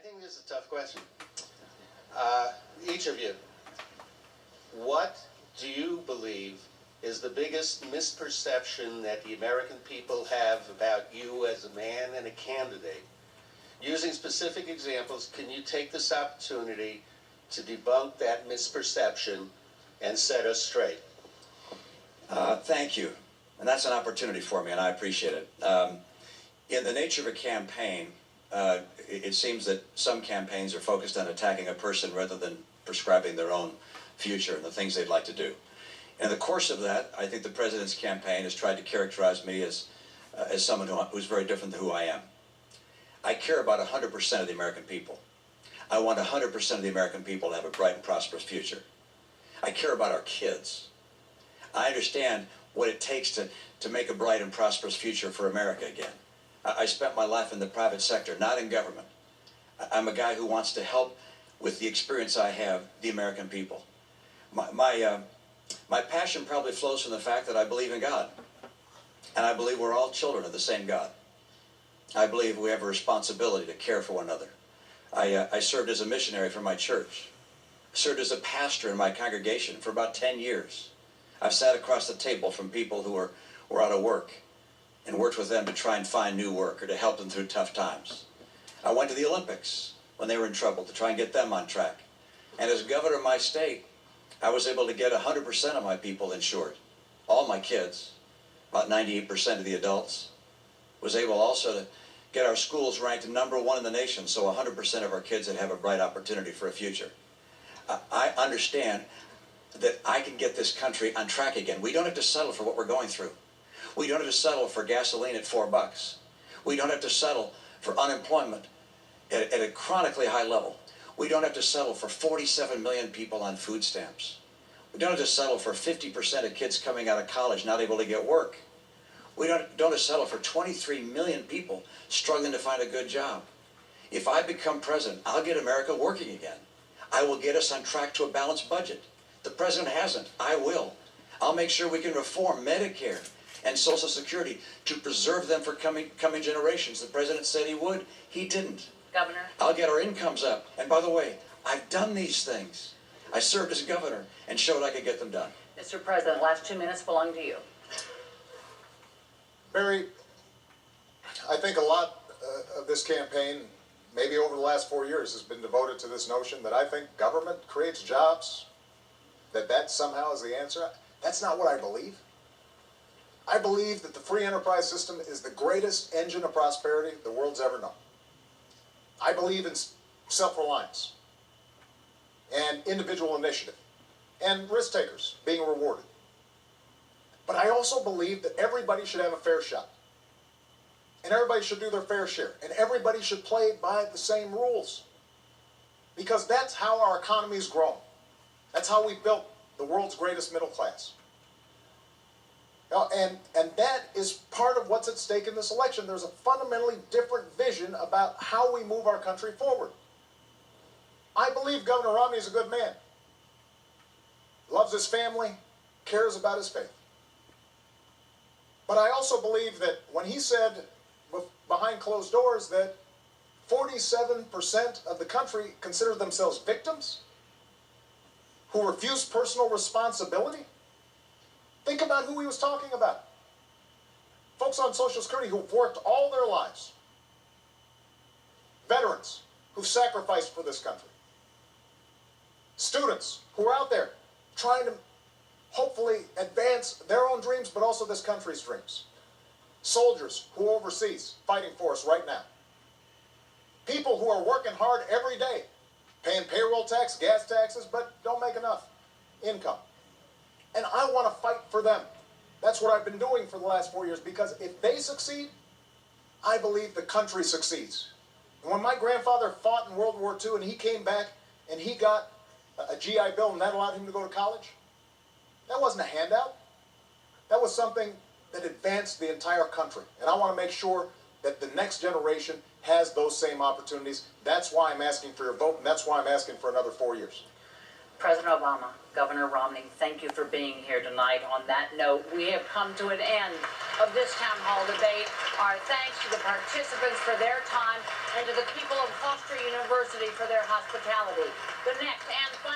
think this is a tough question. Each of you, what do you believe is the biggest misperception that the American people have about you as a man and a candidate? Using specific examples, can you take this opportunity to debunk that misperception and set us straight? Thank you. And that's an opportunity for me, and I appreciate it. In the nature of a campaign, it seems that some campaigns are focused on attacking a person rather than prescribing their own future and the things they'd like to do. In the course of that, I think the president's campaign has tried to characterize me as someone who's very different than who I am. I care about 100% of the American people. I want 100% of the American people to have a bright and prosperous future. I care about our kids. I understand what it takes to make a bright and prosperous future for America again. I spent my life in the private sector, not in government. I'm a guy who wants to help with the experience I have, the American people. My passion probably flows from the fact that I believe in God. And I believe we're all children of the same God. I believe we have a responsibility to care for one another. I served as a missionary for my church. I served as a pastor in my congregation for about 10 years. I've sat across the table from people who were out of work and worked with them to try and find new work or to help them through tough times. I went to the Olympics when they were in trouble to try and get them on track. And as governor of my state, I was able to get 100% of my people insured. All my kids, about 98% of the adults, was able also to get our schools ranked #1 in the nation, so 100% of our kids would have a bright opportunity for a future. I understand that I can get this country on track again. We don't have to settle for what we're going through. We don't have to settle for gasoline at $4. We don't have to settle for unemployment at a chronically high level. We don't have to settle for 47 million people on food stamps. We don't have to settle for 50% of kids coming out of college not able to get work. We don't have to settle for 23 million people struggling to find a good job. If I become president, I'll get America working again. I will get us on track to a balanced budget. The president hasn't. I will. I'll make sure we can reform Medicare and Social Security to preserve them for coming generations. The president said he would. He didn't. Governor. I'll get our incomes up. And by the way, I've done these things. I served as governor and showed I could get them done. Mr. President, last 2 minutes belong to you. Barry, I think a lot of this campaign, maybe over the last 4 years, has been devoted to this notion that I think government creates jobs, that somehow is the answer. That's not what I believe. I believe that the free enterprise system is the greatest engine of prosperity the world's ever known. I believe in self-reliance and individual initiative and risk takers being rewarded. But I also believe that everybody should have a fair shot. And everybody should do their fair share. And everybody should play by the same rules. Because that's how our economy has grown. That's how we built the world's greatest middle class. And that is part of what's at stake in this election. There's a fundamentally different vision about how we move our country forward. I believe Governor Romney is a good man. Loves his family, cares about his faith. But I also believe that when he said behind closed doors that 47% of the country consider themselves victims who refuse personal responsibility, think about who he was talking about. Folks on Social Security who've worked all their lives. Veterans who've sacrificed for this country. Students who are out there trying to hopefully advance their own dreams, but also this country's dreams. Soldiers who are overseas fighting for us right now. People who are working hard every day, paying payroll tax, gas taxes, but don't make enough income. And I want to fight for them. That's what I've been doing for the last 4 years, because if they succeed, I believe the country succeeds. And when my grandfather fought in World War II and he came back and he got a GI Bill and that allowed him to go to college, that wasn't a handout. That was something that advanced the entire country. And I want to make sure that the next generation has those same opportunities. That's why I'm asking for your vote, and that's why I'm asking for another 4 years. President Obama, Governor Romney, thank you for being here tonight. On that note, we have come to an end of this town hall debate. Our thanks to the participants for their time and to the people of Foster University. University for their hospitality. The next and final